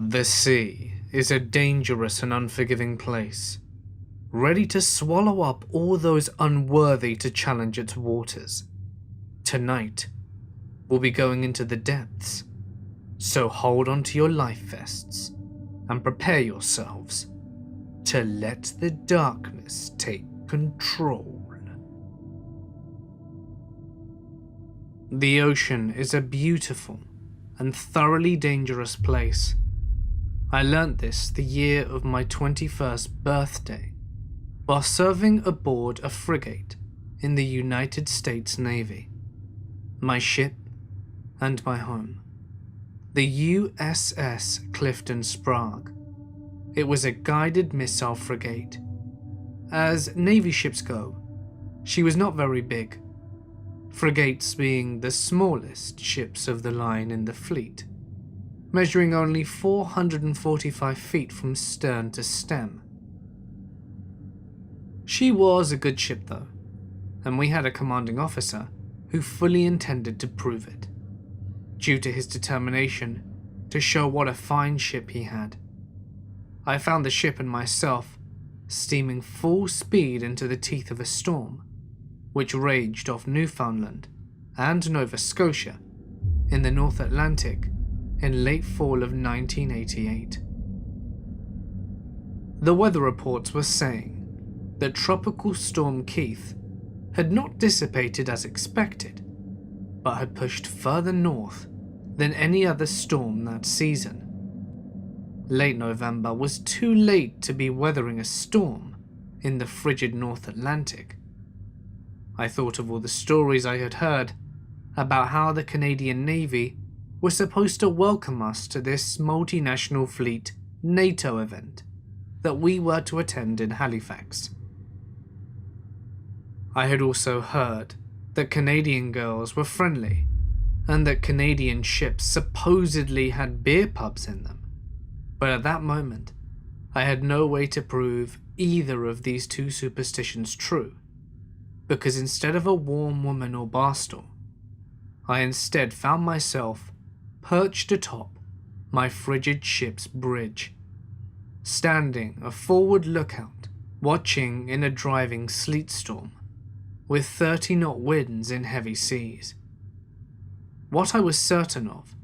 The sea is a dangerous and unforgiving place, ready to swallow up all those unworthy to challenge its waters. Tonight, we'll be going into the depths, so hold on to your life vests and prepare yourselves to let the darkness take control. The ocean is a beautiful and thoroughly dangerous place. I learnt this the year of my 21st birthday while serving aboard a frigate in the United States Navy. My ship and my home. The USS Clifton Sprague. It was a guided missile frigate. As Navy ships go, she was not very big, frigates being the smallest ships of the line in the fleet, measuring only 445 feet from stern to stem. She was a good ship though, and we had a commanding officer who fully intended to prove it, due to his determination to show what a fine ship he had. I found the ship and myself steaming full speed into the teeth of a storm, which raged off Newfoundland and Nova Scotia in the North Atlantic in late fall of 1988. The weather reports were saying that Tropical Storm Keith had not dissipated as expected, but had pushed further north than any other storm that season. Late November was too late to be weathering a storm in the frigid North Atlantic. I thought of all the stories I had heard about how the Canadian Navy was supposed to welcome us to this multinational fleet NATO event that we were to attend in Halifax. I had also heard that Canadian girls were friendly and that Canadian ships supposedly had beer pubs in them, but at that moment I had no way to prove either of these two superstitions true, because instead of a warm woman or bar stool, I instead found myself perched atop my frigid ship's bridge, standing a forward lookout, watching in a driving sleet storm, with 30-knot winds in heavy seas. What I was certain of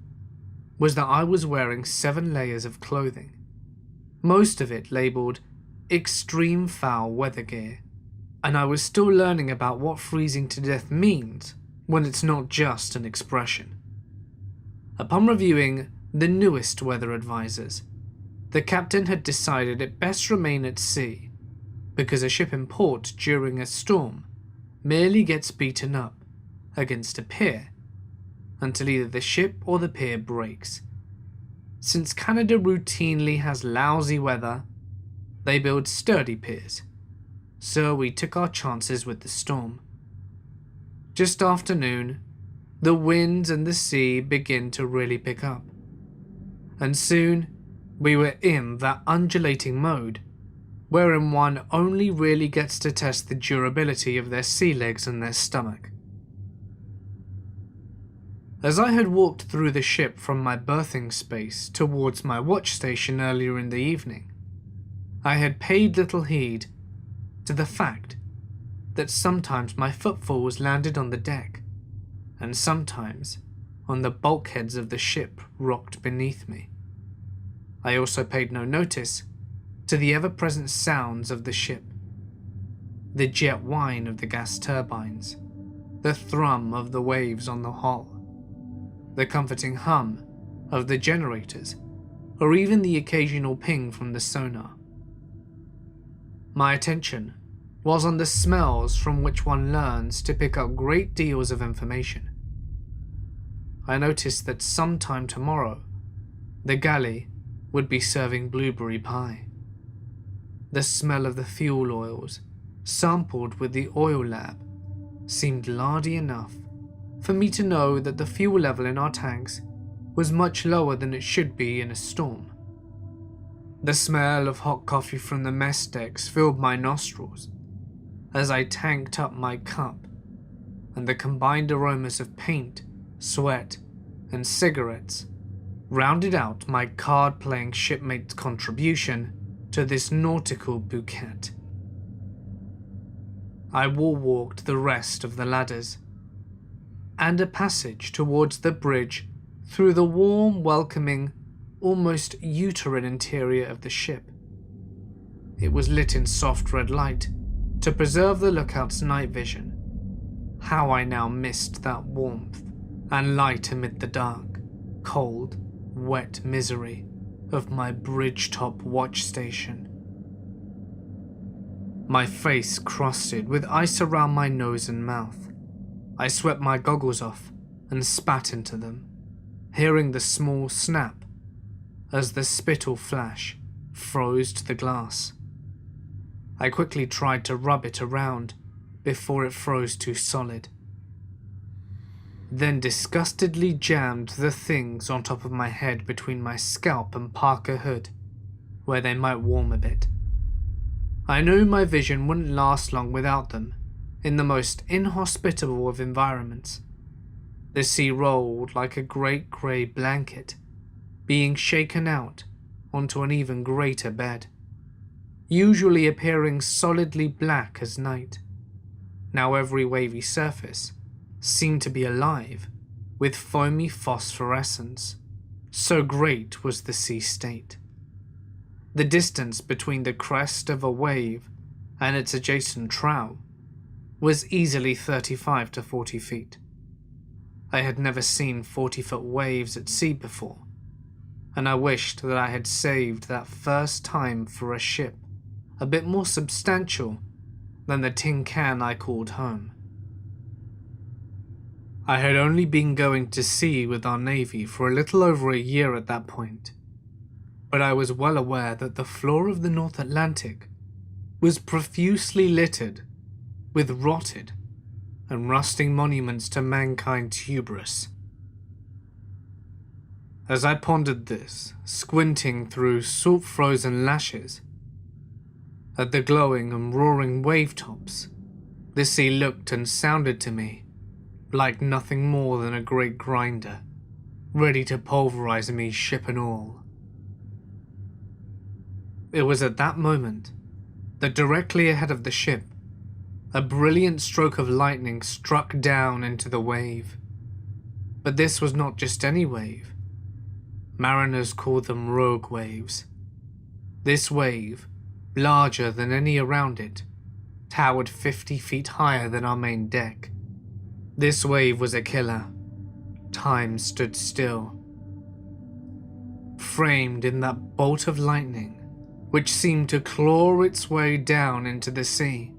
was that I was wearing 7 layers of clothing, most of it labelled extreme foul weather gear, and I was still learning about what freezing to death means when it's not just an expression. Upon reviewing the newest weather advisors, the captain had decided it best remain at sea, because a ship in port during a storm merely gets beaten up against a pier until either the ship or the pier breaks. Since Canada routinely has lousy weather, they build sturdy piers, so we took our chances with the storm. Just after noon, the winds and the sea begin to really pick up, and soon we were in that undulating mode wherein one only really gets to test the durability of their sea legs and their stomach. As I had walked through the ship from my berthing space towards my watch station earlier in the evening, I had paid little heed to the fact that sometimes my footfalls landed on the deck, and sometimes on the bulkheads of the ship rocked beneath me. I also paid no notice to the ever-present sounds of the ship, the jet whine of the gas turbines, the thrum of the waves on the hull, the comforting hum of the generators, or even the occasional ping from the sonar. My attention was on the smells from which one learns to pick up great deals of information. I noticed that sometime tomorrow, the galley would be serving blueberry pie. The smell of the fuel oils, sampled with the oil lab, seemed lardy enough for me to know that the fuel level in our tanks was much lower than it should be in a storm. The smell of hot coffee from the mess decks filled my nostrils as I tanked up my cup, and the combined aromas of paint, sweat, and cigarettes rounded out my card-playing shipmate's contribution to this nautical bouquet. I wall-walked the rest of the ladders, and a passage towards the bridge through the warm, welcoming, almost uterine interior of the ship. It was lit in soft red light to preserve the lookout's night vision. How I now missed that warmth and light amid the dark, cold, wet misery of my bridge-top watch station. My face crusted with ice around my nose and mouth. I swept my goggles off and spat into them, hearing the small snap as the spittle flash froze to the glass. I quickly tried to rub it around before it froze too solid, then disgustedly jammed the things on top of my head between my scalp and parka hood, where they might warm a bit. I knew my vision wouldn't last long without them, in the most inhospitable of environments. The sea rolled like a great grey blanket, being shaken out onto an even greater bed, usually appearing solidly black as night. Now every wavy surface seemed to be alive with foamy phosphorescence, so great was the sea state. The distance between the crest of a wave and its adjacent trough was easily 35 to 40 feet. I had never seen 40-foot waves at sea before, and I wished that I had saved that first time for a ship a bit more substantial than the tin can I called home. I had only been going to sea with our Navy for a little over a year at that point, but I was well aware that the floor of the North Atlantic was profusely littered with rotted and rusting monuments to mankind's hubris. As I pondered this, squinting through salt-frozen lashes at the glowing and roaring wave tops, the sea looked and sounded to me like nothing more than a great grinder, ready to pulverize me ship and all. It was at that moment that directly ahead of the ship, a brilliant stroke of lightning struck down into the wave. But this was not just any wave. Mariners call them rogue waves. This wave, larger than any around it, towered 50 feet higher than our main deck. This wave was a killer. Time stood still. Framed in that bolt of lightning, which seemed to claw its way down into the sea,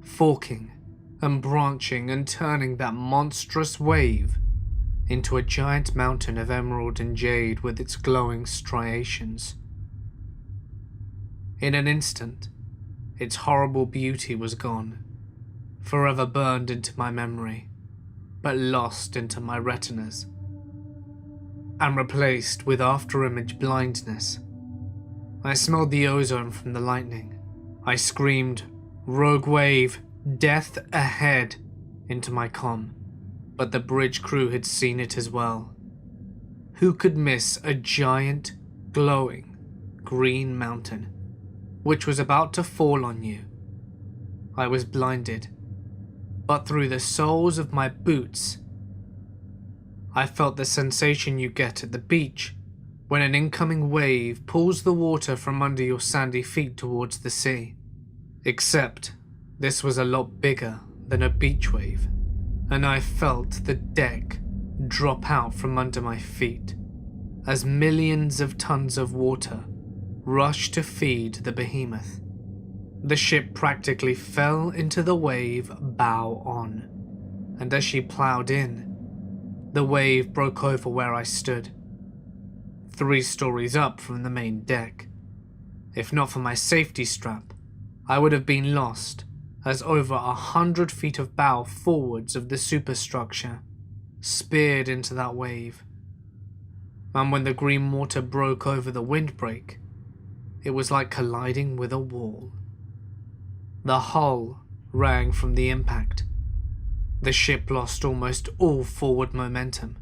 forking and branching and turning that monstrous wave into a giant mountain of emerald and jade with its glowing striations. In an instant, its horrible beauty was gone, forever burned into my memory, but lost into my retinas, and replaced with after-image blindness. I smelled the ozone from the lightning. I screamed, "Rogue wave, death ahead," into my comm, but the bridge crew had seen it as well. Who could miss a giant, glowing, green mountain, which was about to fall on you? I was blinded, but through the soles of my boots, I felt the sensation you get at the beach when an incoming wave pulls the water from under your sandy feet towards the sea. Except this was a lot bigger than a beach wave, and I felt the deck drop out from under my feet as millions of tons of water rushed to feed the behemoth. The ship practically fell into the wave bow on, and as she ploughed in, the wave broke over where I stood, 3 stories up from the main deck. If not for my safety strap, I would have been lost, as over 100 feet of bow forwards of the superstructure speared into that wave. And when the green water broke over the windbreak, it was like colliding with a wall. The hull rang from the impact. The ship lost almost all forward momentum,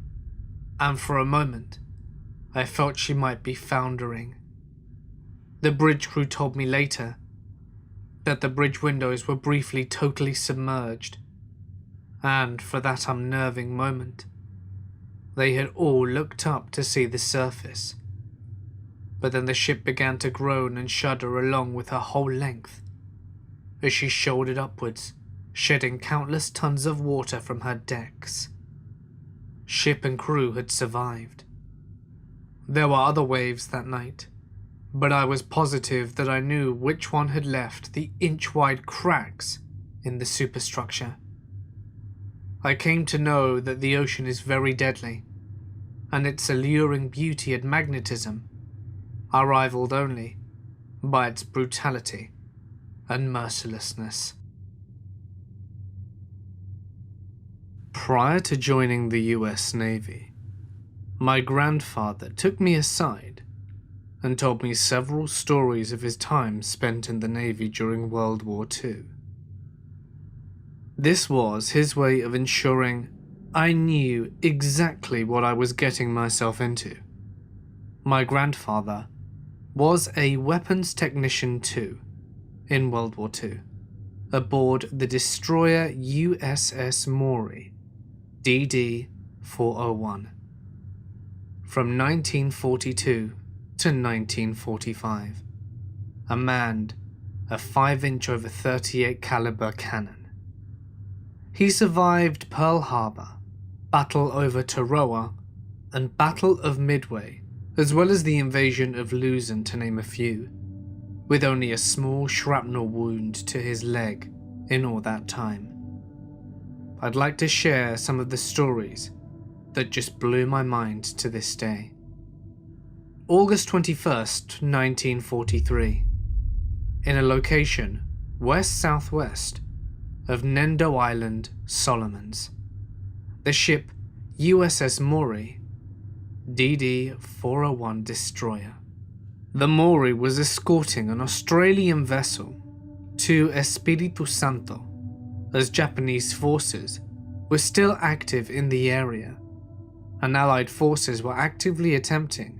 and for a moment, I felt she might be foundering. The bridge crew told me later that the bridge windows were briefly totally submerged, and for that unnerving moment, they had all looked up to see the surface. But then the ship began to groan and shudder along with her whole length as she shouldered upwards, shedding countless tons of water from her decks. Ship and crew had survived. There were other waves that night, but I was positive that I knew which one had left the inch-wide cracks in the superstructure. I came to know that the ocean is very deadly, and its alluring beauty and magnetism are rivaled only by its brutality and mercilessness. Prior to joining the US Navy, my grandfather took me aside and told me several stories of his time spent in the Navy during World War II. This was his way of ensuring I knew exactly what I was getting myself into. My grandfather was a weapons technician too in World War II, aboard the destroyer USS Maury, DD-401, from 1942 to 1945, and manned a 5-inch over .38 caliber cannon. He survived Pearl Harbor, Battle over Tarawa, and Battle of Midway, as well as the invasion of Luzon, to name a few, with only a small shrapnel wound to his leg in all that time. I'd like to share some of the stories that just blew my mind to this day. August 21st, 1943, in a location west-southwest of Nendo Island, Solomons, the ship USS Maury, DD-401 destroyer. The Maury was escorting an Australian vessel to Espiritu Santo, as Japanese forces were still active in the area, and Allied forces were actively attempting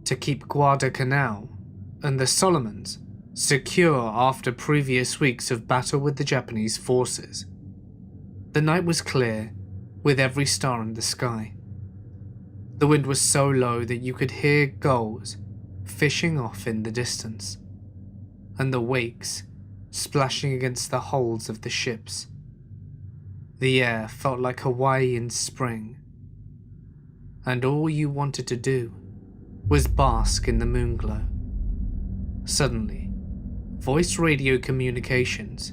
to keep Guadalcanal and the Solomons secure after previous weeks of battle with the Japanese forces. The night was clear, with every star in the sky. The wind was so low that you could hear gulls fishing off in the distance, and the wakes splashing against the hulls of the ships. The air felt like Hawaii in spring, and all you wanted to do was bask in the moonglow. Suddenly, voice radio communications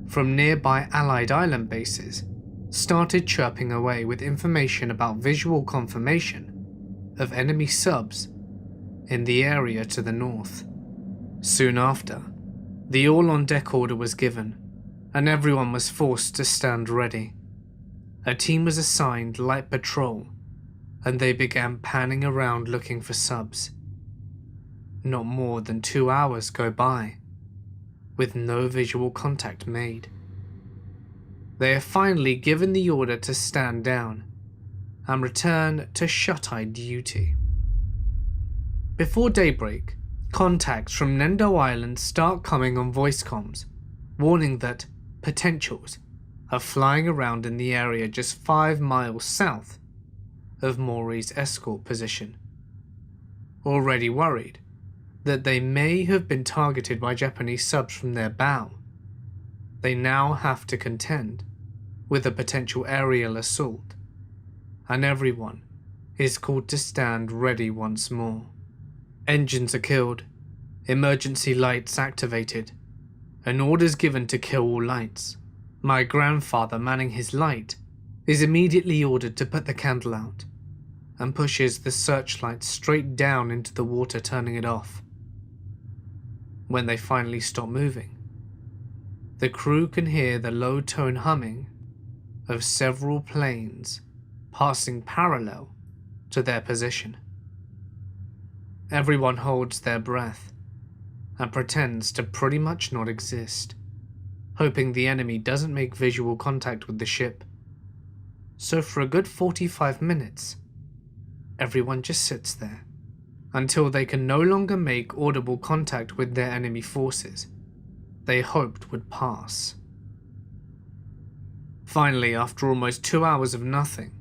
from nearby Allied island bases started chirping away with information about visual confirmation of enemy subs in the area to the north. Soon after, the all-on-deck order was given, and everyone was forced to stand ready. A team was assigned light patrol, and they began panning around looking for subs. Not more than 2 hours go by, with no visual contact made. They are finally given the order to stand down and return to shut-eye duty. Before daybreak, contacts from Nendo Island start coming on voice comms, warning that potentials are flying around in the area just 5 miles south of Maury's escort position. Already worried that they may have been targeted by Japanese subs from their bow, they now have to contend with a potential aerial assault, and everyone is called to stand ready once more. Engines are killed, emergency lights activated, and orders given to kill all lights. My grandfather, manning his light, is immediately ordered to put the candle out, and pushes the searchlight straight down into the water, turning it off. When they finally stop moving, the crew can hear the low-tone humming of several planes passing parallel to their position. Everyone holds their breath and pretends to pretty much not exist, hoping the enemy doesn't make visual contact with the ship. So for a good 45 minutes, everyone just sits there, until they can no longer make audible contact with their enemy forces they hoped would pass. Finally, after almost 2 hours of nothing,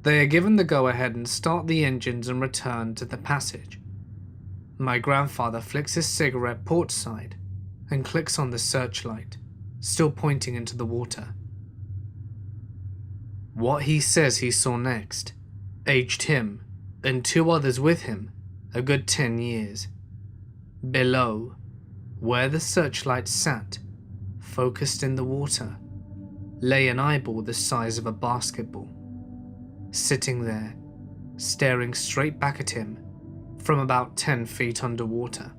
they are given the go-ahead and start the engines and return to the passage. My grandfather flicks his cigarette port side and clicks on the searchlight, still pointing into the water. What he says he saw next aged him and 2 others with him a good 10 years. Below, where the searchlight sat, focused in the water, lay an eyeball the size of a basketball, sitting there, staring straight back at him from about 10 feet underwater.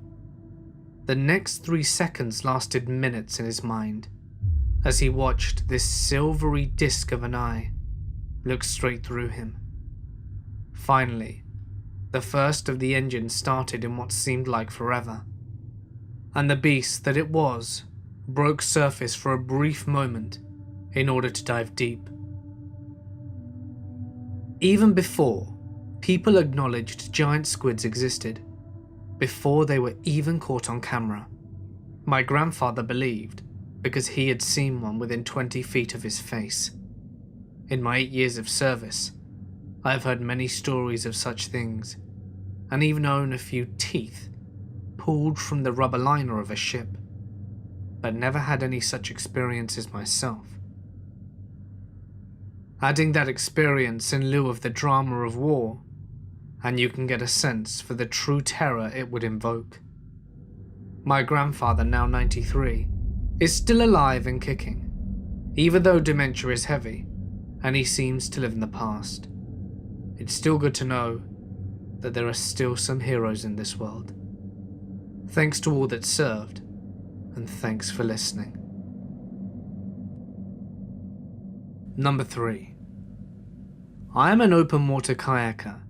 The next 3 seconds lasted minutes in his mind as he watched this silvery disc of an eye look straight through him. Finally, the first of the engines started in what seemed like forever, and the beast that it was broke surface for a brief moment in order to dive deep. Even before people acknowledged giant squids existed, before they were even caught on camera, my grandfather believed because he had seen one within 20 feet of his face. In my 8 years of service, I have heard many stories of such things, and even own a few teeth pulled from the rubber liner of a ship, but never had any such experiences myself. Adding that experience in lieu of the drama of war, and you can get a sense for the true terror it would invoke. My grandfather, now 93, is still alive and kicking, even though dementia is heavy, and he seems to live in the past. It's still good to know that there are still some heroes in this world. Thanks to all that served, and thanks for listening. Number 3. I am an open water kayaker,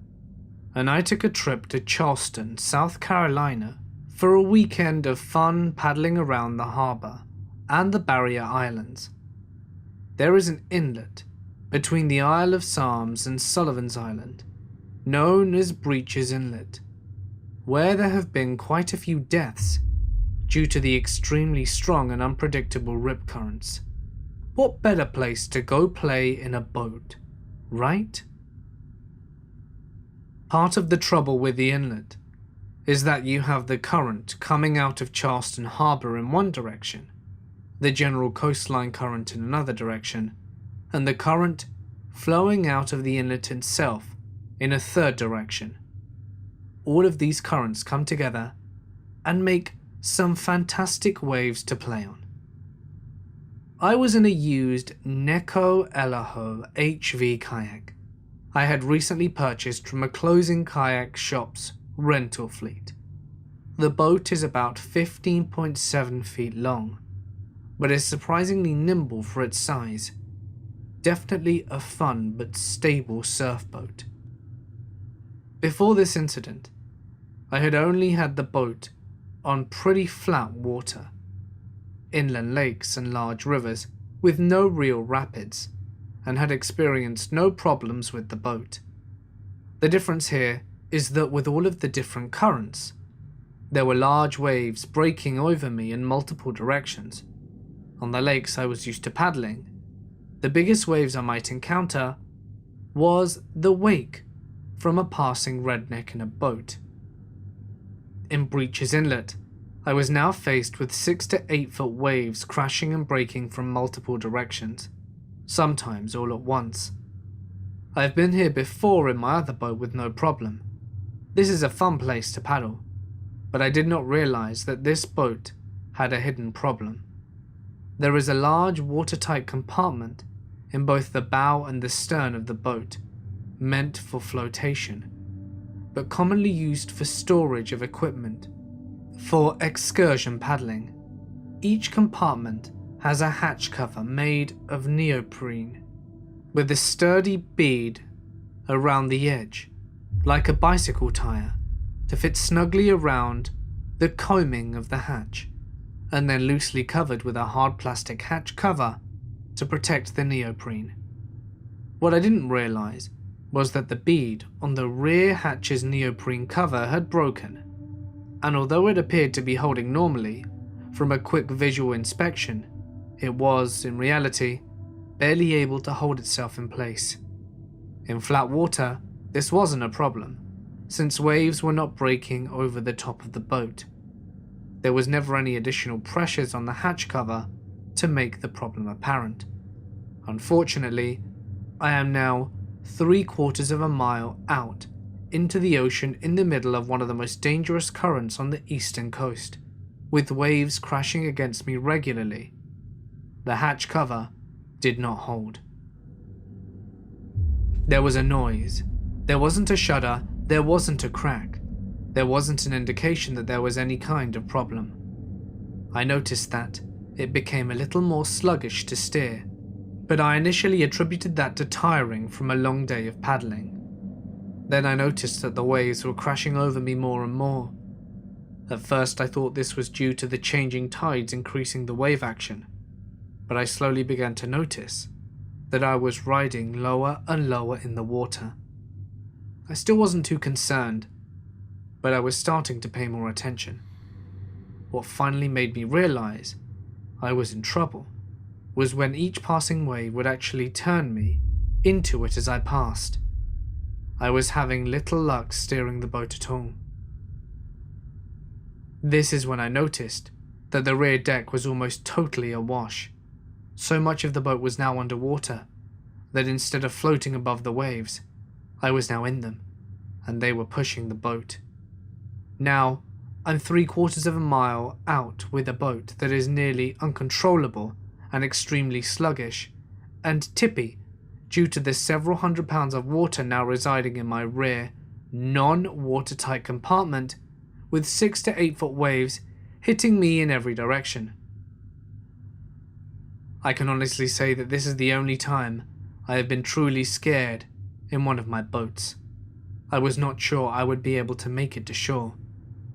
and I took a trip to Charleston, South Carolina for a weekend of fun paddling around the harbour and the Barrier Islands. There is an inlet between the Isle of Psalms and Sullivan's Island, known as Breaches Inlet, where there have been quite a few deaths due to the extremely strong and unpredictable rip currents. What better place to go play in a boat, right? Part of the trouble with the inlet is that you have the current coming out of Charleston Harbour in one direction, the general coastline current in another direction, and the current flowing out of the inlet itself in a third direction. All of these currents come together and make some fantastic waves to play on. I was in a used Neko Elaho HV kayak I had recently purchased from a closing kayak shop's rental fleet. The boat is about 15.7 feet long, but is surprisingly nimble for its size. Definitely a fun but stable surf boat. Before this incident, I had only had the boat on pretty flat water, inland lakes and large rivers with no real rapids, and had experienced no problems with the boat. The difference here is that with all of the different currents, there were large waves breaking over me in multiple directions. On the lakes I was used to paddling, the biggest waves I might encounter was the wake from a passing redneck in a boat. In Breaches Inlet, I was now faced with 6 to 8 foot waves crashing and breaking from multiple directions, sometimes all at once. I have been here before in my other boat with no problem. This is a fun place to paddle, but I did not realize that this boat had a hidden problem. There is a large watertight compartment in both the bow and the stern of the boat, meant for flotation, but commonly used for storage of equipment for excursion paddling. Each compartment has a hatch cover made of neoprene, with a sturdy bead around the edge, like a bicycle tire, to fit snugly around the coaming of the hatch, and then loosely covered with a hard plastic hatch cover to protect the neoprene. What I didn't realize was that the bead on the rear hatch's neoprene cover had broken, and although it appeared to be holding normally, from a quick visual inspection, it was, in reality, barely able to hold itself in place. In flat water, this wasn't a problem, since waves were not breaking over the top of the boat. There was never any additional pressures on the hatch cover to make the problem apparent. Unfortunately, I am now 3/4 of a mile out into the ocean in the middle of one of the most dangerous currents on the eastern coast, with waves crashing against me regularly. The hatch cover did not hold. There was a noise. There wasn't a shudder, there wasn't a crack. There wasn't an indication that there was any kind of problem. I noticed that it became a little more sluggish to steer, but I initially attributed that to tiring from a long day of paddling. Then I noticed that the waves were crashing over me more and more. At first I thought this was due to the changing tides increasing the wave action, but I slowly began to notice that I was riding lower and lower in the water. I still wasn't too concerned, but I was starting to pay more attention. What finally made me realize I was in trouble was when each passing wave would actually turn me into it as I passed. I was having little luck steering the boat at all. This is when I noticed that the rear deck was almost totally awash. So much of the boat was now underwater that instead of floating above the waves, I was now in them, and they were pushing the boat. Now, I'm 3/4 of a mile out with a boat that is nearly uncontrollable and extremely sluggish and tippy due to the several hundred pounds of water now residing in my rear, non-watertight compartment with 6 to 8 foot waves hitting me in every direction. I can honestly say that this is the only time I have been truly scared in one of my boats. I was not sure I would be able to make it to shore.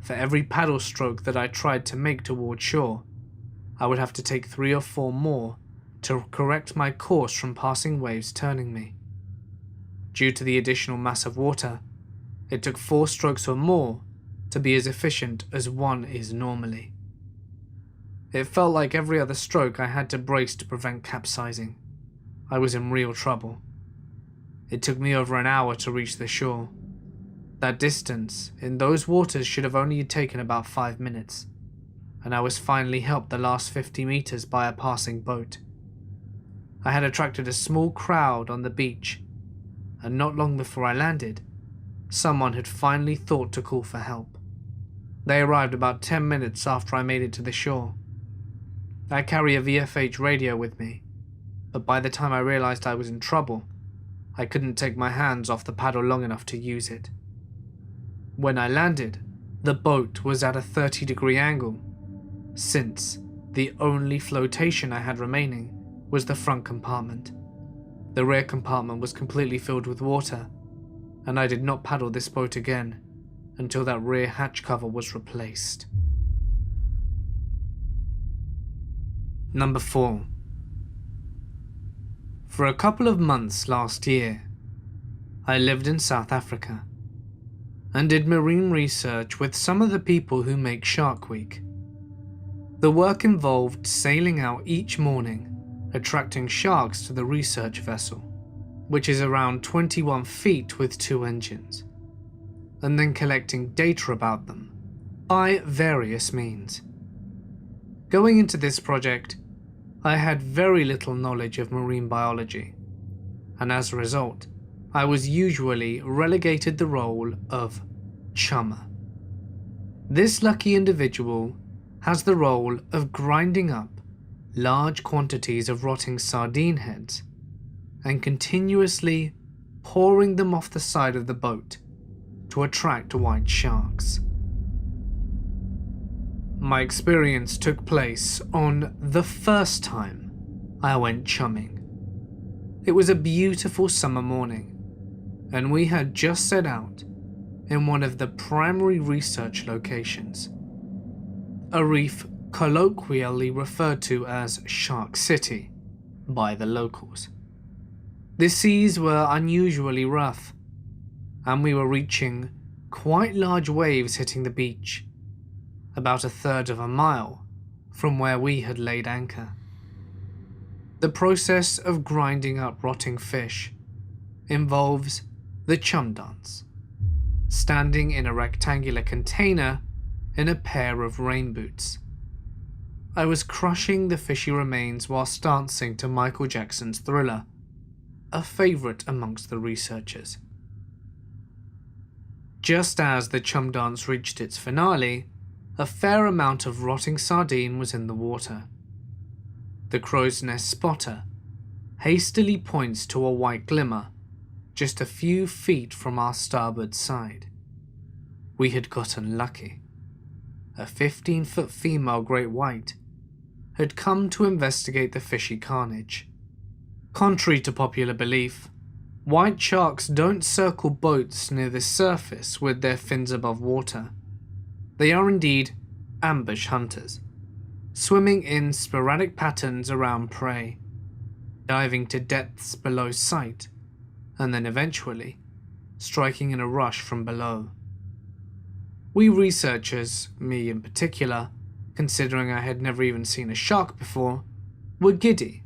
For every paddle stroke that I tried to make toward shore, I would have to take 3 or 4 more to correct my course from passing waves turning me. Due to the additional mass of water, it took 4 strokes or more to be as efficient as one is normally. It felt like every other stroke I had to brace to prevent capsizing. I was in real trouble. It took me over an hour to reach the shore. That distance in those waters should have only taken about 5 minutes, and I was finally helped the last 50 meters by a passing boat. I had attracted a small crowd on the beach, and not long before I landed, someone had finally thought to call for help. They arrived about 10 minutes after I made it to the shore. I carry a VFH radio with me, but by the time I realized I was in trouble, I couldn't take my hands off the paddle long enough to use it. When I landed, the boat was at a 30-degree angle, since the only flotation I had remaining was the front compartment. The rear compartment was completely filled with water, and I did not paddle this boat again until that rear hatch cover was replaced. Number 4. For a couple of months last year, I lived in South Africa and did marine research with some of the people who make Shark Week. The work involved sailing out each morning, attracting sharks to the research vessel, which is around 21 feet with 2 engines, and then collecting data about them by various means. Going into this project, I had very little knowledge of marine biology, and as a result, I was usually relegated the role of chummer. This lucky individual has the role of grinding up large quantities of rotting sardine heads and continuously pouring them off the side of the boat to attract white sharks. My experience took place on the first time I went chumming. It was a beautiful summer morning, and we had just set out in one of the primary research locations, a reef colloquially referred to as Shark City by the locals. The seas were unusually rough, and we were reaching quite large waves hitting the beach, about a third of a mile from where we had laid anchor. The process of grinding up rotting fish involves the chum dance, standing in a rectangular container in a pair of rain boots. I was crushing the fishy remains whilst dancing to Michael Jackson's Thriller, a favourite amongst the researchers. Just as the chum dance reached its finale, a fair amount of rotting sardine was in the water. The crow's nest spotter hastily points to a white glimmer just a few feet from our starboard side. We had gotten lucky. A 15-foot female great white had come to investigate the fishy carnage. Contrary to popular belief, white sharks don't circle boats near the surface with their fins above water. They are indeed ambush hunters, swimming in sporadic patterns around prey, diving to depths below sight, and then eventually striking in a rush from below. We researchers, me in particular, considering I had never even seen a shark before, were giddy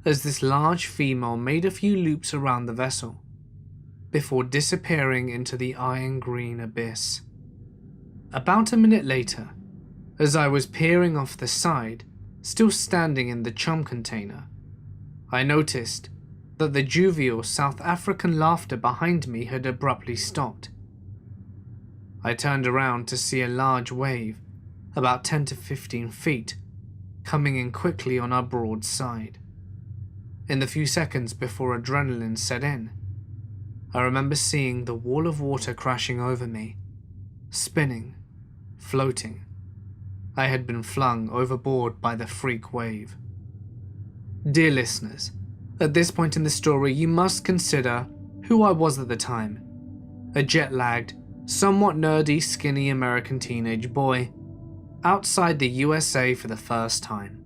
as this large female made a few loops around the vessel before disappearing into the iron-green abyss. About a minute later, as I was peering off the side, still standing in the chum container, I noticed that the jovial South African laughter behind me had abruptly stopped. I turned around to see a large wave, about 10 to 15 feet, coming in quickly on our broad side. In the few seconds before adrenaline set in, I remember seeing the wall of water crashing over me, spinning, floating. I had been flung overboard by the freak wave. Dear listeners, at this point in the story you must consider who I was at the time. A jet-lagged, somewhat nerdy, skinny American teenage boy, outside the USA for the first time.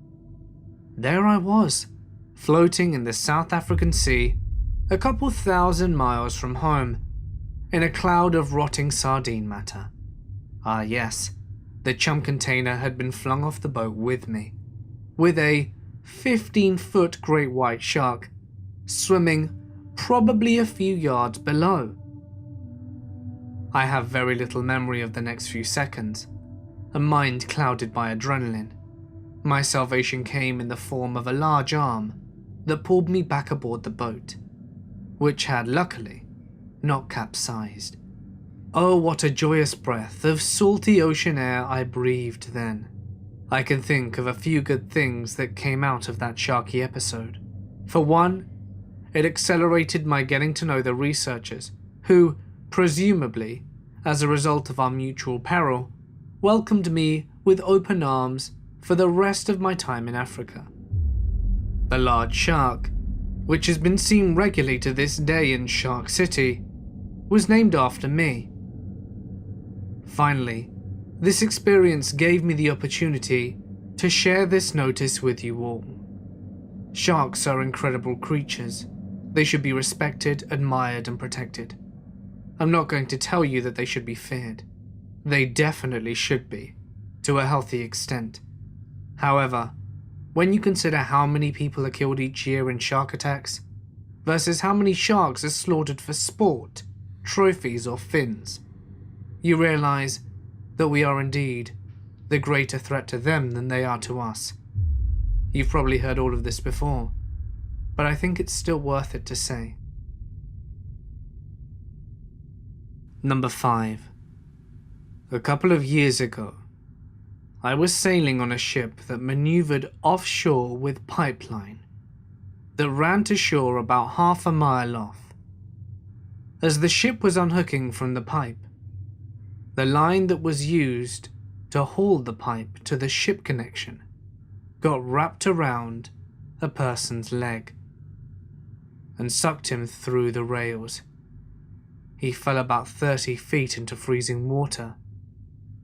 There I was, floating in the South African Sea, a couple thousand miles from home, in a cloud of rotting sardine matter. Ah yes, the chum container had been flung off the boat with me, with a 15-foot great white shark swimming probably a few yards below. I have very little memory of the next few seconds, a mind clouded by adrenaline. My salvation came in the form of a large arm that pulled me back aboard the boat, which had luckily not capsized. Oh, what a joyous breath of salty ocean air I breathed then. I can think of a few good things that came out of that sharky episode. For one, it accelerated my getting to know the researchers who, presumably, as a result of our mutual peril, welcomed me with open arms for the rest of my time in Africa. The large shark, which has been seen regularly to this day in Shark City, was named after me. Finally, this experience gave me the opportunity to share this notice with you all. Sharks are incredible creatures. They should be respected, admired, and protected. I'm not going to tell you that they should be feared. They definitely should be, to a healthy extent. However, when you consider how many people are killed each year in shark attacks, versus how many sharks are slaughtered for sport, trophies, or fins, you realize that we are indeed the greater threat to them than they are to us. You've probably heard all of this before, but I think it's still worth it to say. Number 5. A couple of years ago, I was sailing on a ship that maneuvered offshore with pipeline that ran to shore about half a mile off. As the ship was unhooking from the pipe, the line that was used to haul the pipe to the ship connection got wrapped around a person's leg and sucked him through the rails. He fell about 30 feet into freezing water,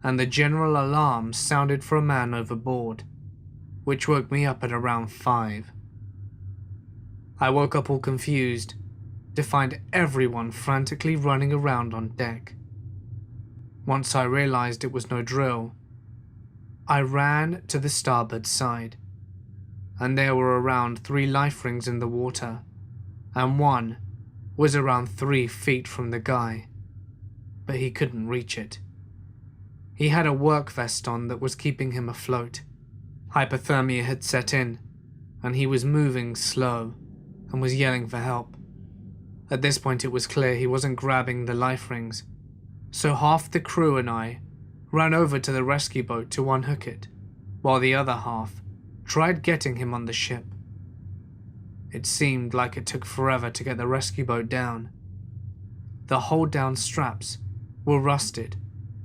and the general alarm sounded for a man overboard, which woke me up at around 5. I woke up all confused to find everyone frantically running around on deck. Once I realized it was no drill, I ran to the starboard side, and there were around 3 life rings in the water, and one was around 3 feet from the guy, but he couldn't reach it. He had a work vest on that was keeping him afloat. Hypothermia had set in, and he was moving slow and was yelling for help. At this point it was clear he wasn't grabbing the life rings, so half the crew and I ran over to the rescue boat to unhook it, while the other half tried getting him on the ship. It seemed like it took forever to get the rescue boat down. The hold down straps were rusted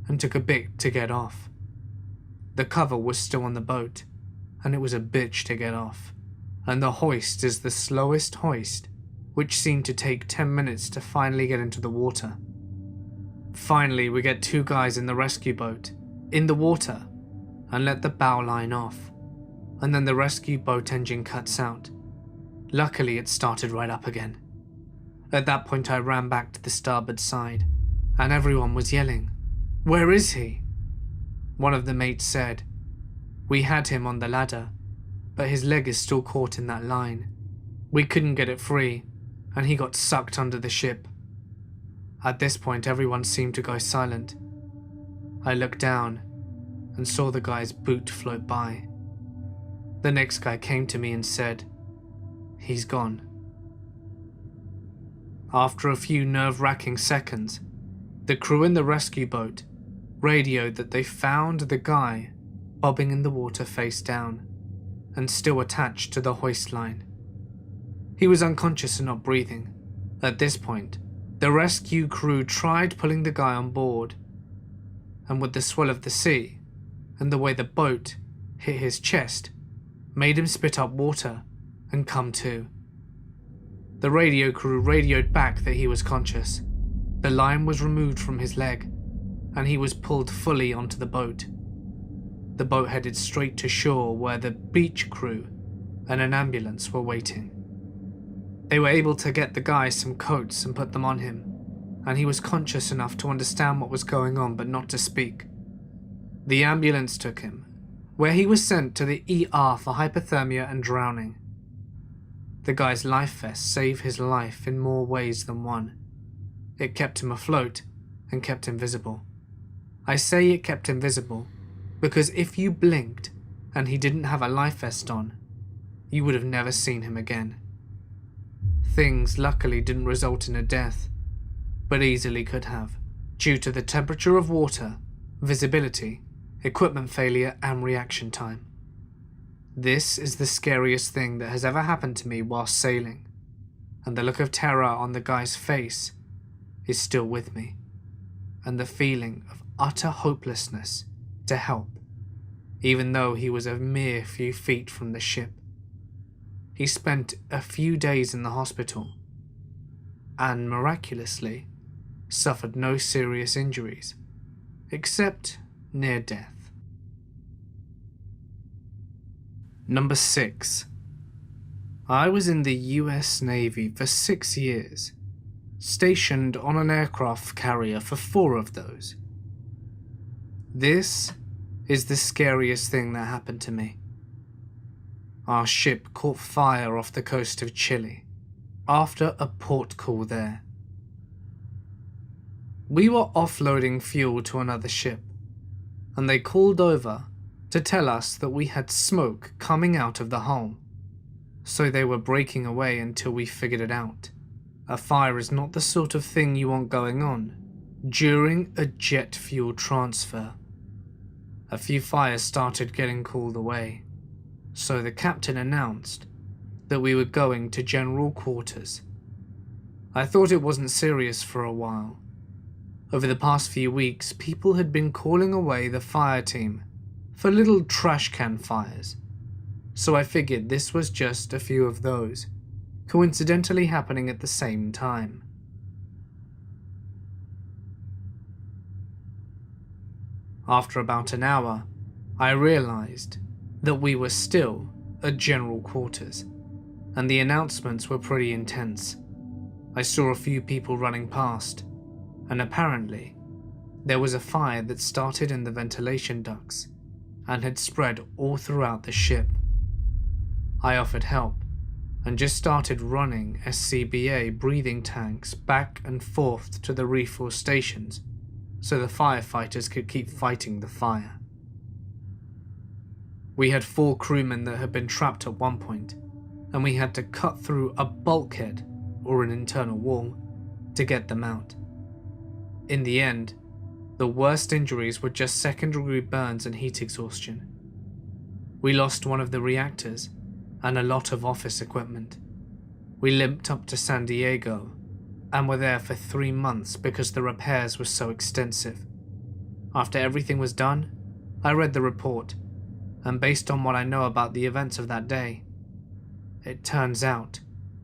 and took a bit to get off. The cover was still on the boat, and it was a bitch to get off, and the hoist is the slowest hoist, which seemed to take 10 minutes to finally get into the water. Finally, we get 2 guys in the rescue boat, in the water, and let the bow line off, and then the rescue boat engine cuts out. Luckily, it started right up again. At that point, I ran back to the starboard side, and everyone was yelling, "Where is he?" One of the mates said, "We had him on the ladder, but his leg is still caught in that line. We couldn't get it free, and he got sucked under the ship." At this point, everyone seemed to go silent. I looked down and saw the guy's boot float by. The next guy came to me and said, "He's gone." After a few nerve-wracking seconds, the crew in the rescue boat radioed that they found the guy bobbing in the water face down and still attached to the hoist line. He was unconscious and not breathing. At this point, the rescue crew tried pulling the guy on board, and with the swell of the sea and the way the boat hit his chest, made him spit up water and come to. The radio crew radioed back that he was conscious. The line was removed from his leg, and he was pulled fully onto the boat. The boat headed straight to shore where the beach crew and an ambulance were waiting. They were able to get the guy some coats and put them on him, and he was conscious enough to understand what was going on but not to speak. The ambulance took him, where he was sent to the ER for hypothermia and drowning. The guy's life vest saved his life in more ways than one. It kept him afloat and kept him visible. I say it kept him visible because if you blinked and he didn't have a life vest on, you would have never seen him again. Things luckily didn't result in a death, but easily could have, due to the temperature of water, visibility, equipment failure, and reaction time. This is the scariest thing that has ever happened to me while sailing, and the look of terror on the guy's face is still with me, and the feeling of utter hopelessness to help, even though he was a mere few feet from the ship. He spent a few days in the hospital, and miraculously suffered no serious injuries, except near death. Number 6. I was in the US Navy for 6 years, stationed on an aircraft carrier for 4 of those. This is the scariest thing that happened to me. Our ship caught fire off the coast of Chile after a port call there. We were offloading fuel to another ship, and they called over to tell us that we had smoke coming out of the hull, so they were breaking away until we figured it out. A fire is not the sort of thing you want going on during a jet fuel transfer. A few fires started getting called away, so the captain announced that we were going to general quarters. I thought it wasn't serious for a while. Over the past few weeks, people had been calling away the fire team for little trash can fires, so I figured this was just a few of those, coincidentally happening at the same time. After about an hour, I realized that we were still at general quarters. and the announcements were pretty intense. I saw a few people running past, and apparently, there was a fire that started in the ventilation ducts and had spread all throughout the ship. I offered help and just started running SCBA breathing tanks back and forth to the refuel stations so the firefighters could keep fighting the fire. We had 4 crewmen that had been trapped at one point, and we had to cut through a bulkhead or an internal wall to get them out. In the end, the worst injuries were just second-degree burns and heat exhaustion. We lost one of the reactors and a lot of office equipment. We limped up to San Diego and were there for 3 months because the repairs were so extensive. After everything was done, I read the report, and based on what I know about the events of that day, it turns out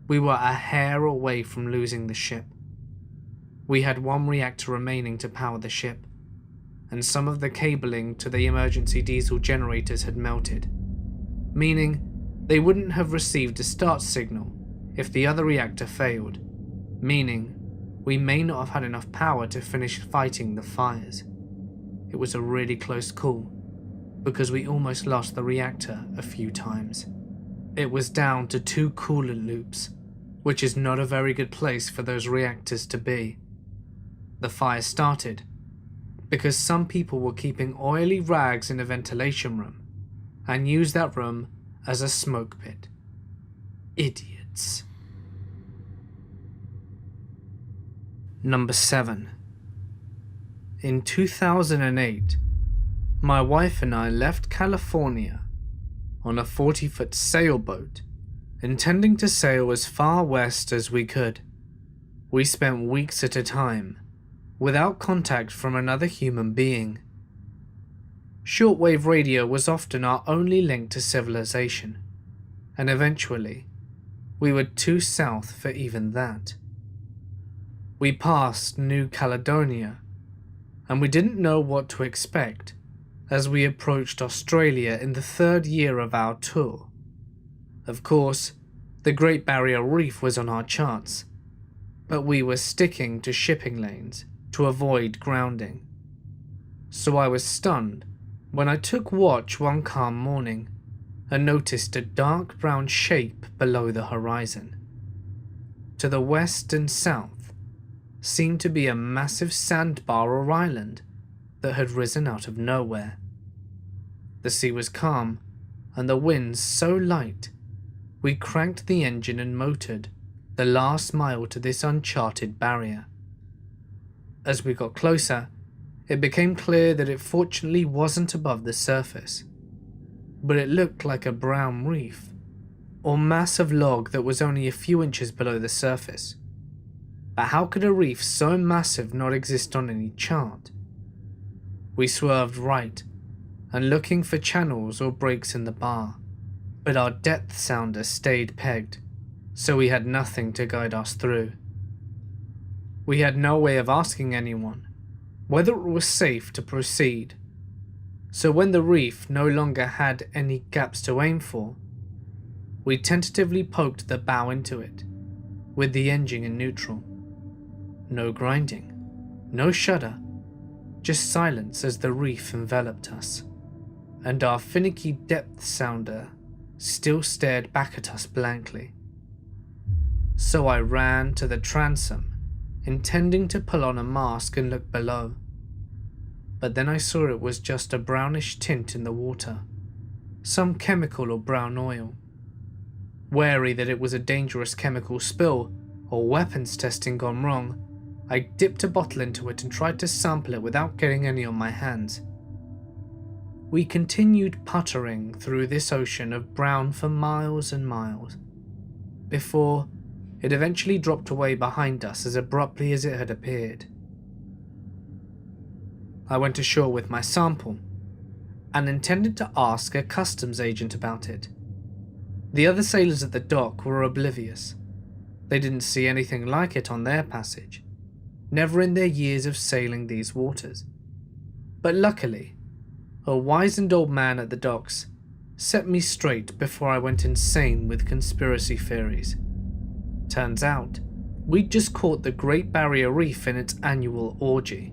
we were a hair away from losing the ship. We had 1 reactor remaining to power the ship, and some of the cabling to the emergency diesel generators had melted, meaning they wouldn't have received a start signal if the other reactor failed, meaning we may not have had enough power to finish fighting the fires. It was a really close call, because we almost lost the reactor a few times. It was down to 2 coolant loops, which is not a very good place for those reactors to be. The fire started because some people were keeping oily rags in a ventilation room and used that room as a smoke pit. Idiots. Number 7. In 2008, my wife and I left California on a 40-foot sailboat, intending to sail as far west as we could. We spent weeks at a time, without contact from another human being. Shortwave radio was often our only link to civilization, and eventually, we were too south for even that. We passed New Caledonia, and we didn't know what to expect as we approached Australia in the 3rd year of our tour. Of course, the Great Barrier Reef was on our charts, but we were sticking to shipping lanes to avoid grounding. So I was stunned when I took watch one calm morning and noticed a dark brown shape below the horizon. To the west and south seemed to be a massive sandbar or island that had risen out of nowhere. The sea was calm and the winds so light we cranked the engine and motored the last mile to this uncharted barrier. As we got closer, it became clear that it fortunately wasn't above the surface, but it looked like a brown reef, or mass of log that was only a few inches below the surface. But how could a reef so massive not exist on any chart? We swerved right, and looking for channels or breaks in the bar, but our depth sounder stayed pegged, so we had nothing to guide us through. We had no way of asking anyone whether it was safe to proceed, so when the reef no longer had any gaps to aim for, we tentatively poked the bow into it, with the engine in neutral. No grinding, no shudder, just silence as the reef enveloped us, and our finicky depth sounder still stared back at us blankly. So I ran to the transom, intending to pull on a mask and look below, but then I saw it was just a brownish tint in the water, some chemical or brown oil. Wary that it was a dangerous chemical spill or weapons testing gone wrong, I dipped a bottle into it and tried to sample it without getting any on my hands. We continued puttering through this ocean of brown for miles and miles, before it eventually dropped away behind us as abruptly as it had appeared. I went ashore with my sample, and intended to ask a customs agent about it. The other sailors at the dock were oblivious. They didn't see anything like it on their passage, never in their years of sailing these waters. But luckily, a wizened old man at the docks set me straight before I went insane with conspiracy theories. Turns out, we'd just caught the Great Barrier Reef in its annual orgy.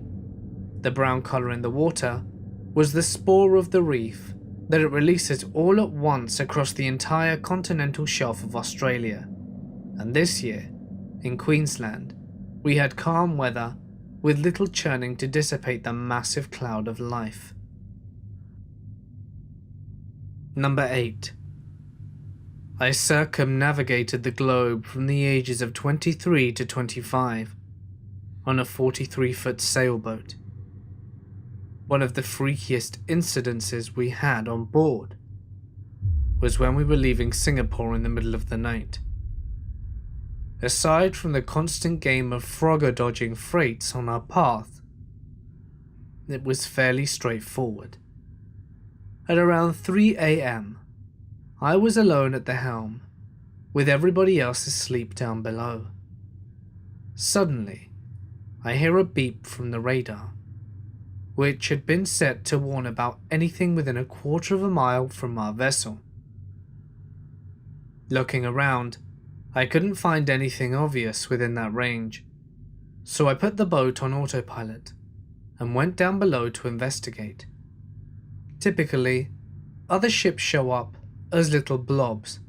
The brown colour in the water was the spore of the reef that it releases all at once across the entire continental shelf of Australia. And this year, in Queensland, we had calm weather with little churning to dissipate the massive cloud of life. Number 8. I circumnavigated the globe from the ages of 23 to 25 on a 43-foot sailboat. One of the freakiest incidences we had on board was when we were leaving Singapore in the middle of the night. Aside from the constant game of Frogger dodging freights on our path, it was fairly straightforward. At around 3 a.m, I was alone at the helm, with everybody else asleep down below. Suddenly, I hear a beep from the radar, which had been set to warn about anything within a quarter of a mile from our vessel. Looking around, I couldn't find anything obvious within that range, so I put the boat on autopilot and went down below to investigate. Typically, other ships show up as little blobs,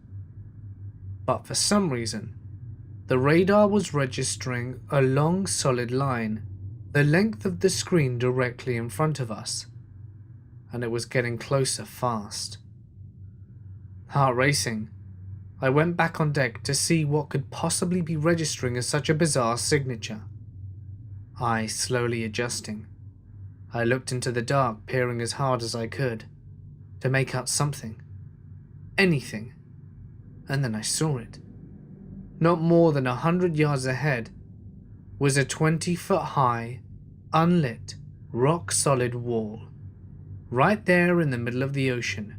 but for some reason, the radar was registering a long solid line the length of the screen directly in front of us, and it was getting closer fast. Heart racing, I went back on deck to see what could possibly be registering as such a bizarre signature. Eyes slowly adjusting, I looked into the dark, peering as hard as I could to make out something, anything, and then I saw it. Not more than 100 yards ahead was a 20-foot high, unlit, rock-solid wall, right there in the middle of the ocean,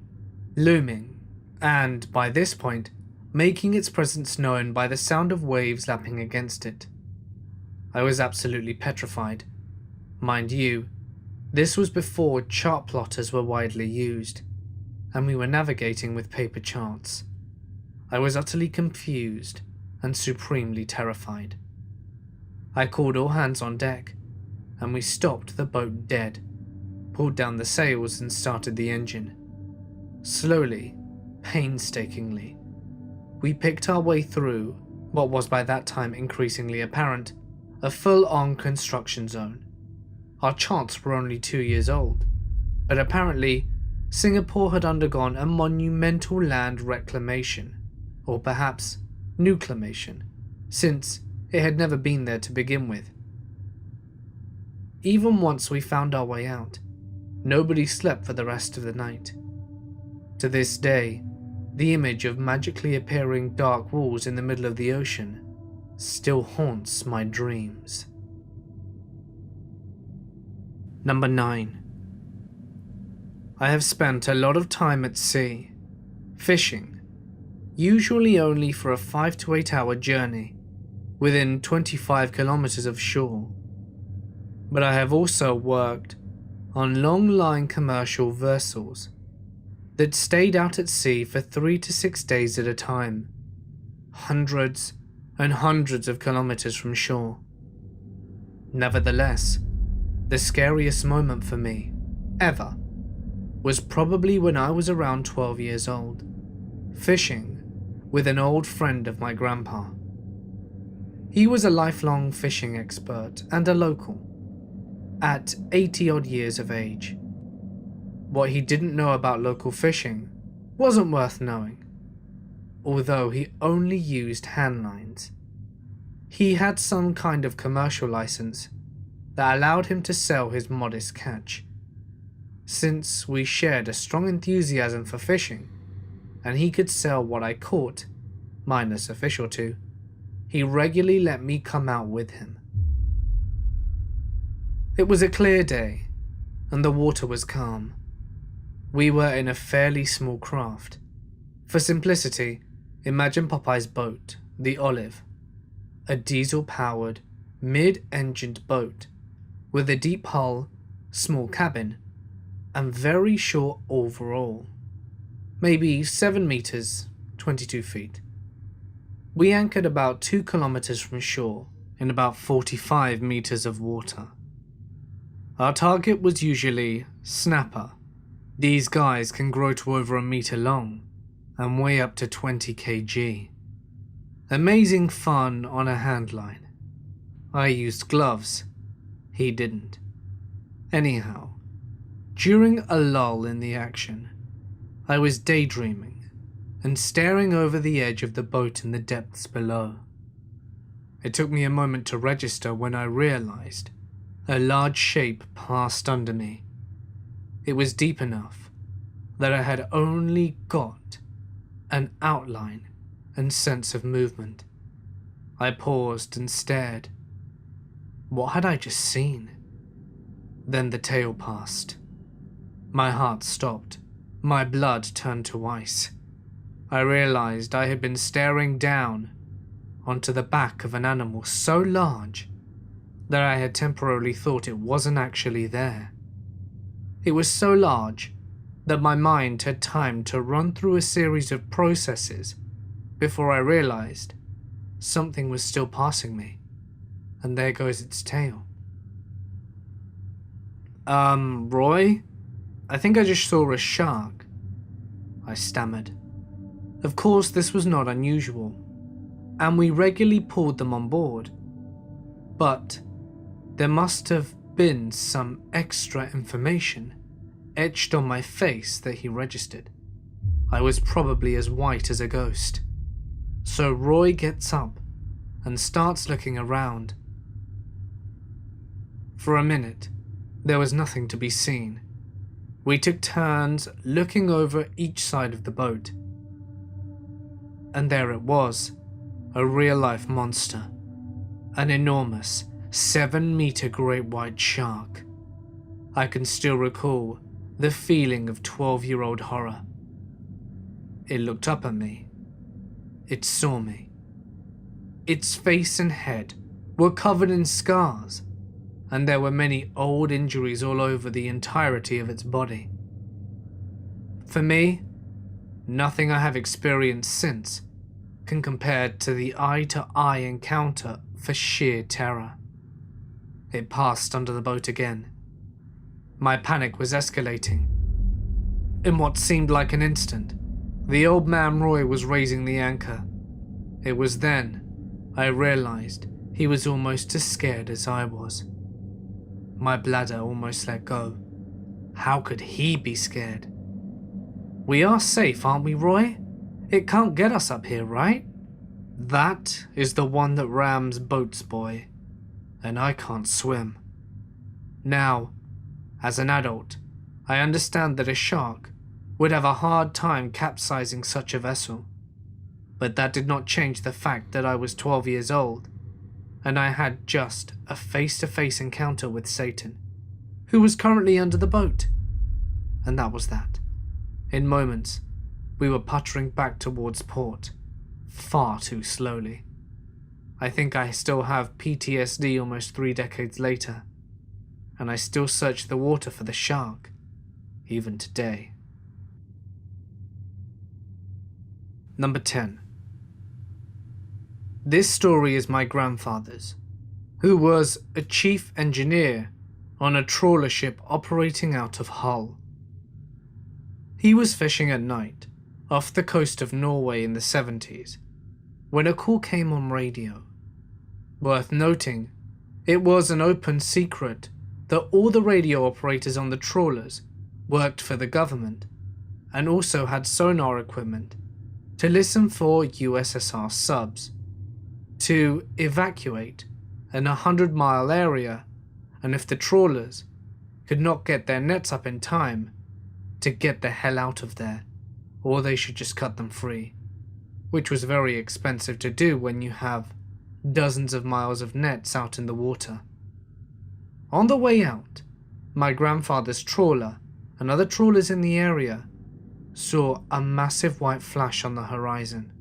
looming, and by this point, making its presence known by the sound of waves lapping against it. I was absolutely petrified. Mind you, this was before chart plotters were widely used, and we were navigating with paper charts. I was utterly confused and supremely terrified. I called all hands on deck, and we stopped the boat dead, pulled down the sails and started the engine. Slowly, painstakingly, we picked our way through what was by that time increasingly apparent, a full-on construction zone. Our charts were only 2 years old, but apparently Singapore had undergone a monumental land reclamation, or perhaps nuclamation, since it had never been there to begin with. Even once we found our way out, nobody slept for the rest of the night. To this day, the image of magically appearing dark walls in the middle of the ocean still haunts my dreams. Number 9. I have spent a lot of time at sea, fishing, usually only for a 5 to 8 hour journey, within 25 kilometers of shore. But I have also worked on long-line commercial vessels that stayed out at sea for 3 to 6 days at a time, hundreds and hundreds of kilometers from shore. Nevertheless, the scariest moment for me, ever, was probably when I was around 12 years old, fishing with an old friend of my grandpa. He was a lifelong fishing expert and a local, at 80 odd years of age. What he didn't know about local fishing wasn't worth knowing, although he only used hand lines. He had some kind of commercial license that allowed him to sell his modest catch. Since we shared a strong enthusiasm for fishing, and he could sell what I caught, minus a fish or two, he regularly let me come out with him. It was a clear day, and the water was calm. We were in a fairly small craft. For simplicity, imagine Popeye's boat, the Olive, a diesel-powered, mid-engined boat with a deep hull, small cabin, and very short overall. maybe 7 meters, 22 feet. We anchored about 2 kilometers from shore in about 45 meters of water. Our target was usually snapper. These guys can grow to over a meter long and weigh up to 20 kg. Amazing fun on a handline. I used gloves. He didn't. Anyhow, during a lull in the action, I was daydreaming and staring over the edge of the boat in the depths below. It took me a moment to register when I realized a large shape passed under me. It was deep enough that I had only got an outline and sense of movement. I paused and stared. What had I just seen? Then the tail passed. My heart stopped. My blood turned to ice. I realized I had been staring down onto the back of an animal so large that I had temporarily thought it wasn't actually there. It was so large that my mind had time to run through a series of processes before I realized something was still passing me, and there goes its tail. Roy? I think I just saw a shark, I stammered. Of course, this was not unusual, and we regularly pulled them on board. But there must have been some extra information etched on my face that he registered. I was probably as white as a ghost. So Roy gets up and starts looking around. For a minute, there was nothing to be seen. We took turns looking over each side of the boat. And there it was, a real-life monster. An enormous 7-meter great white shark. I can still recall the feeling of 12-year-old horror. It looked up at me. It saw me. Its face and head were covered in scars, and there were many old injuries all over the entirety of its body. For me, nothing I have experienced since can compare to the eye-to-eye encounter for sheer terror. It passed under the boat again. My panic was escalating. In what seemed like an instant, the old man Roy was raising the anchor. It was then I realized he was almost as scared as I was. My bladder almost let go. How could he be scared? We are safe, aren't we, Roy? It can't get us up here, right? That is the one that rams boats, boy. And I can't swim. Now, as an adult, I understand that a shark would have a hard time capsizing such a vessel. But that did not change the fact that I was 12 years old, and I had just a face-to-face encounter with Satan, who was currently under the boat. And that was that. In moments, we were puttering back towards port, far too slowly. I think I still have PTSD almost 3 decades later, and I still search the water for the shark, even today. Number 10. This story is my grandfather's, who was a chief engineer on a trawler ship operating out of Hull. He was fishing at night off the coast of Norway in the 70s when a call came on radio. Worth noting, it was an open secret that all the radio operators on the trawlers worked for the government and also had sonar equipment to listen for USSR subs, to evacuate an 100-mile area, and if the trawlers could not get their nets up in time, to get the hell out of there, or they should just cut them free, which was very expensive to do when you have dozens of miles of nets out in the water. On the way out, my grandfather's trawler and other trawlers in the area saw a massive white flash on the horizon.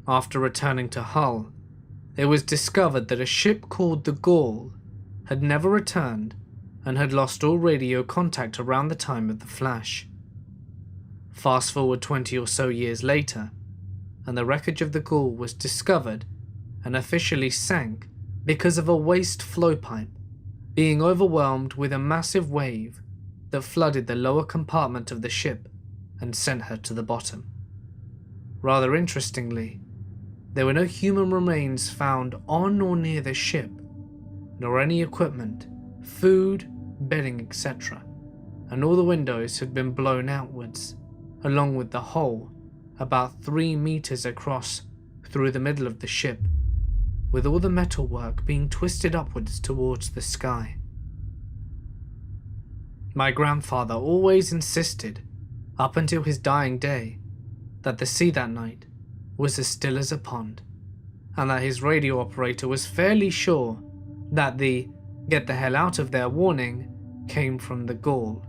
After returning to Hull, it was discovered that a ship called the Gaul had never returned and had lost all radio contact around the time of the flash. Fast forward 20 or so years later, and the wreckage of the Gaul was discovered and officially sank because of a waste flow pipe being overwhelmed with a massive wave that flooded the lower compartment of the ship and sent her to the bottom. Rather interestingly, there were no human remains found on or near the ship, nor any equipment, food, bedding, etc., and all the windows had been blown outwards, along with the hole about 3 meters across through the middle of the ship, with all the metalwork being twisted upwards towards the sky. My grandfather always insisted, up until his dying day, that the sea that night was as still as a pond, and that his radio operator was fairly sure that the "get the hell out of there" warning came from the Gaul,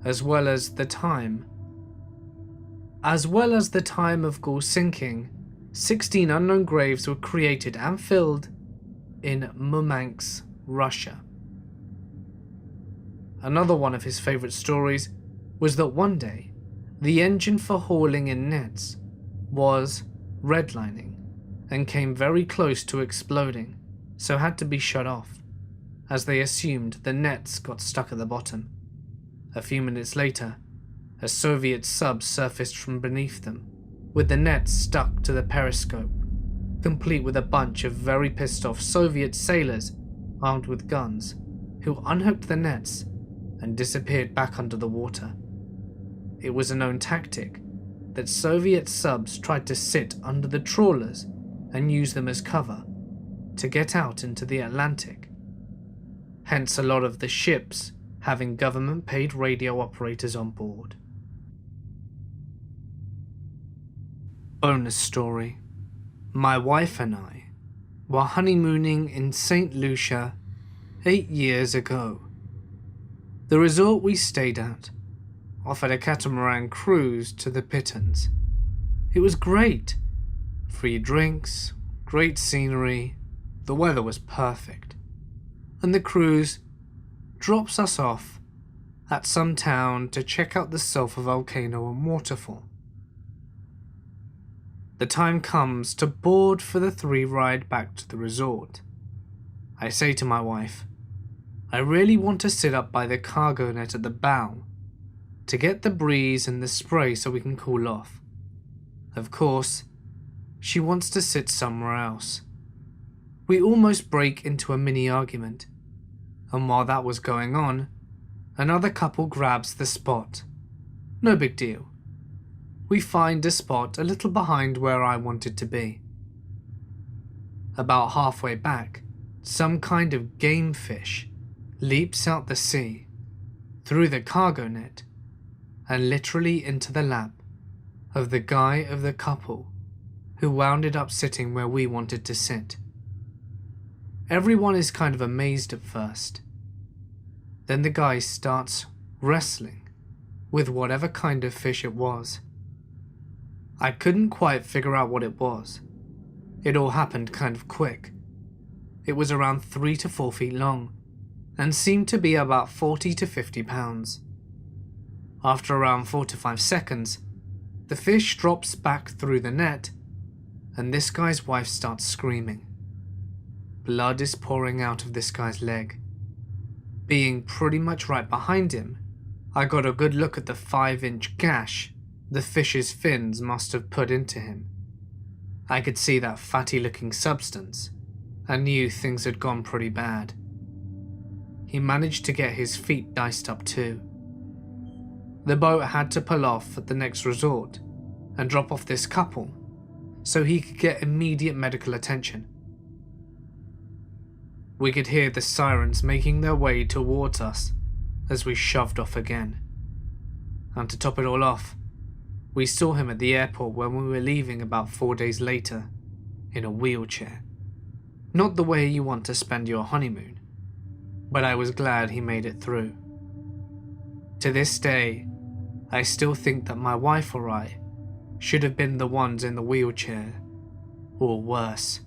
as well as the time of Gaul sinking. 16 unknown graves were created and filled in Murmansk, Russia. Another one of his favourite stories was that one day the engine for hauling in nets was redlining and came very close to exploding, so had to be shut off, as they assumed the nets got stuck at the bottom. A few minutes later, a Soviet sub surfaced from beneath them, with the nets stuck to the periscope, complete with a bunch of very pissed off Soviet sailors armed with guns, who unhooked the nets and disappeared back under the water. It was a known tactic that Soviet subs tried to sit under the trawlers and use them as cover to get out into the Atlantic. Hence a lot of the ships having government-paid radio operators on board. Bonus story. My wife and I were honeymooning in St. Lucia 8 years ago. The resort we stayed at offered a catamaran cruise to the Pitons. It was great. Free drinks, great scenery, the weather was perfect, and the cruise drops us off at some town to check out the Sulphur volcano and waterfall. The time comes to board for the 3 ride back to the resort. I say to my wife, I really want to sit up by the cargo net at the bow to get the breeze and the spray so we can cool off. Of course, she wants to sit somewhere else. We almost break into a mini argument, and while that was going on, another couple grabs the spot. No big deal. We find a spot a little behind where I wanted to be. About halfway back, some kind of game fish leaps out the sea, through the cargo net, and literally into the lap of the guy of the couple who wound up sitting where we wanted to sit. Everyone is kind of amazed at first. Then the guy starts wrestling with whatever kind of fish it was. I couldn't quite figure out what it was. It all happened kind of quick. It was around 3 to 4 feet long and seemed to be about 40 to 50 pounds. After around 4 to 5 seconds, the fish drops back through the net and this guy's wife starts screaming. Blood is pouring out of this guy's leg. Being pretty much right behind him, I got a good look at the 5-inch gash the fish's fins must have put into him. I could see that fatty looking substance and knew things had gone pretty bad. He managed to get his feet diced up too. The boat had to pull off at the next resort and drop off this couple so he could get immediate medical attention. We could hear the sirens making their way towards us as we shoved off again. And to top it all off, we saw him at the airport when we were leaving about 4 days later, in a wheelchair. Not the way you want to spend your honeymoon, but I was glad he made it through. To this day, I still think that my wife or I should have been the ones in the wheelchair, or worse.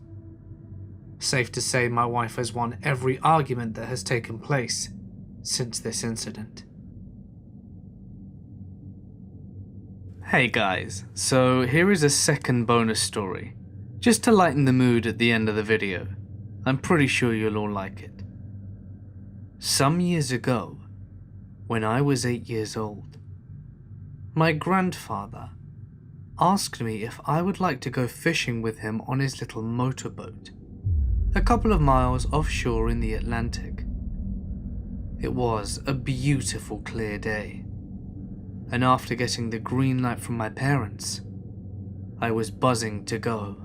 Safe to say my wife has won every argument that has taken place since this incident. Hey guys, so here is a second bonus story, just to lighten the mood at the end of the video. I'm pretty sure you'll all like it. Some years ago, when I was 8 years old, my grandfather asked me if I would like to go fishing with him on his little motorboat, a couple of miles offshore in the Atlantic. It was a beautiful clear day, and after getting the green light from my parents, I was buzzing to go.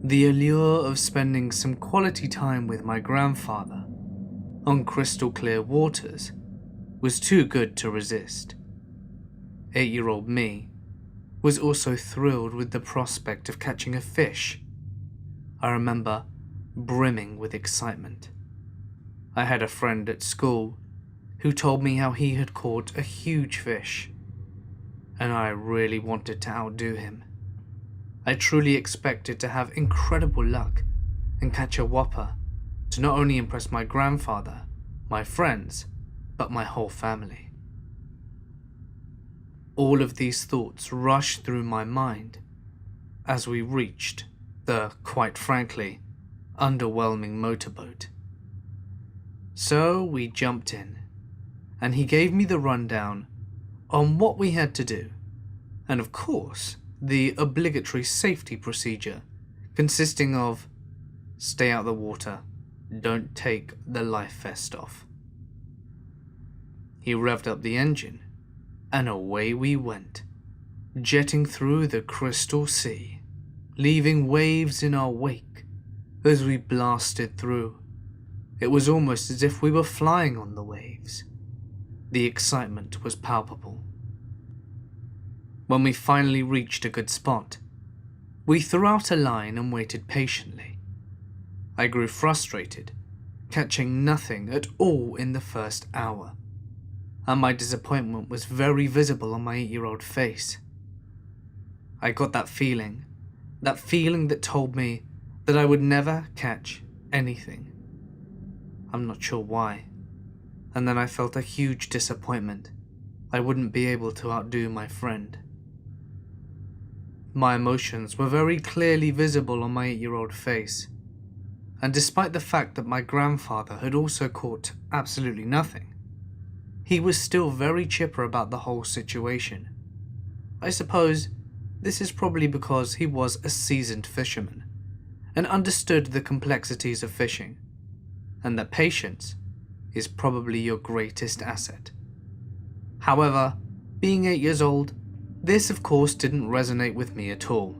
The allure of spending some quality time with my grandfather on crystal clear waters was too good to resist. 8-year-old me was also thrilled with the prospect of catching a fish. I remember brimming with excitement. I had a friend at school who told me how he had caught a huge fish, and I really wanted to outdo him. I truly expected to have incredible luck and catch a whopper to not only impress my grandfather, my friends, but my whole family. All of these thoughts rushed through my mind as we reached the, quite frankly, underwhelming motorboat. So we jumped in, and he gave me the rundown on what we had to do, and of course, the obligatory safety procedure consisting of stay out the water, don't take the life vest off. He revved up the engine, and away we went, jetting through the crystal sea, leaving waves in our wake as we blasted through. It was almost as if we were flying on the waves. The excitement was palpable. When we finally reached a good spot, we threw out a line and waited patiently. I grew frustrated, catching nothing at all in the first hour, and my disappointment was very visible on my 8-year-old face. I got that feeling that told me that I would never catch anything. I'm not sure why. And then I felt a huge disappointment. I wouldn't be able to outdo my friend. My emotions were very clearly visible on my 8-year-old face, and despite the fact that my grandfather had also caught absolutely nothing, he was still very chipper about the whole situation. I suppose this is probably because he was a seasoned fisherman and understood the complexities of fishing, and that patience is probably your greatest asset. However, being 8 years old, this of course didn't resonate with me at all.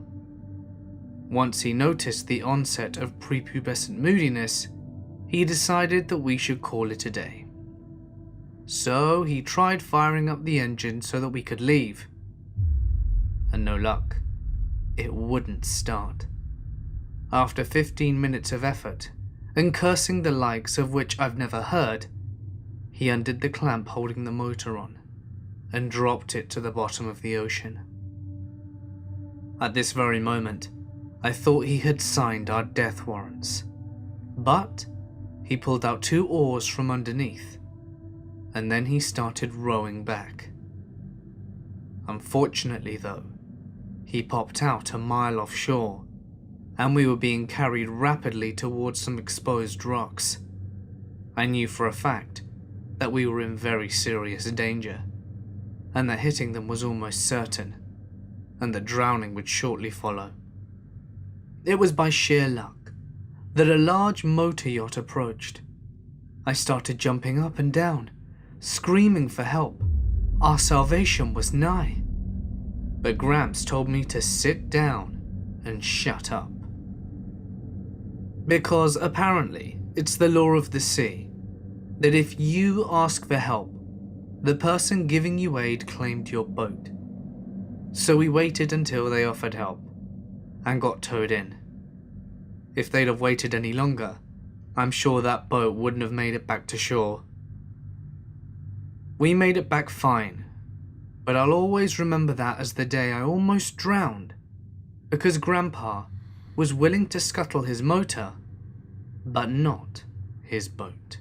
Once he noticed the onset of prepubescent moodiness, he decided that we should call it a day. So he tried firing up the engine so that we could leave. And no luck, it wouldn't start. After 15 minutes of effort, and cursing the likes of which I've never heard, he undid the clamp holding the motor on and dropped it to the bottom of the ocean. At this very moment, I thought he had signed our death warrants, but he pulled out 2 oars from underneath, and then he started rowing back. Unfortunately though, he popped out a mile offshore, and we were being carried rapidly towards some exposed rocks. I knew for a fact that we were in very serious danger, and that hitting them was almost certain, and that drowning would shortly follow. It was by sheer luck that a large motor yacht approached. I started jumping up and down, screaming for help. Our salvation was nigh. But Gramps told me to sit down and shut up. Because apparently, it's the law of the sea that if you ask for help, the person giving you aid claimed your boat. So we waited until they offered help and got towed in. If they'd have waited any longer, I'm sure that boat wouldn't have made it back to shore. We made it back fine, but I'll always remember that as the day I almost drowned because Grandpa was willing to scuttle his motor, but not his boat.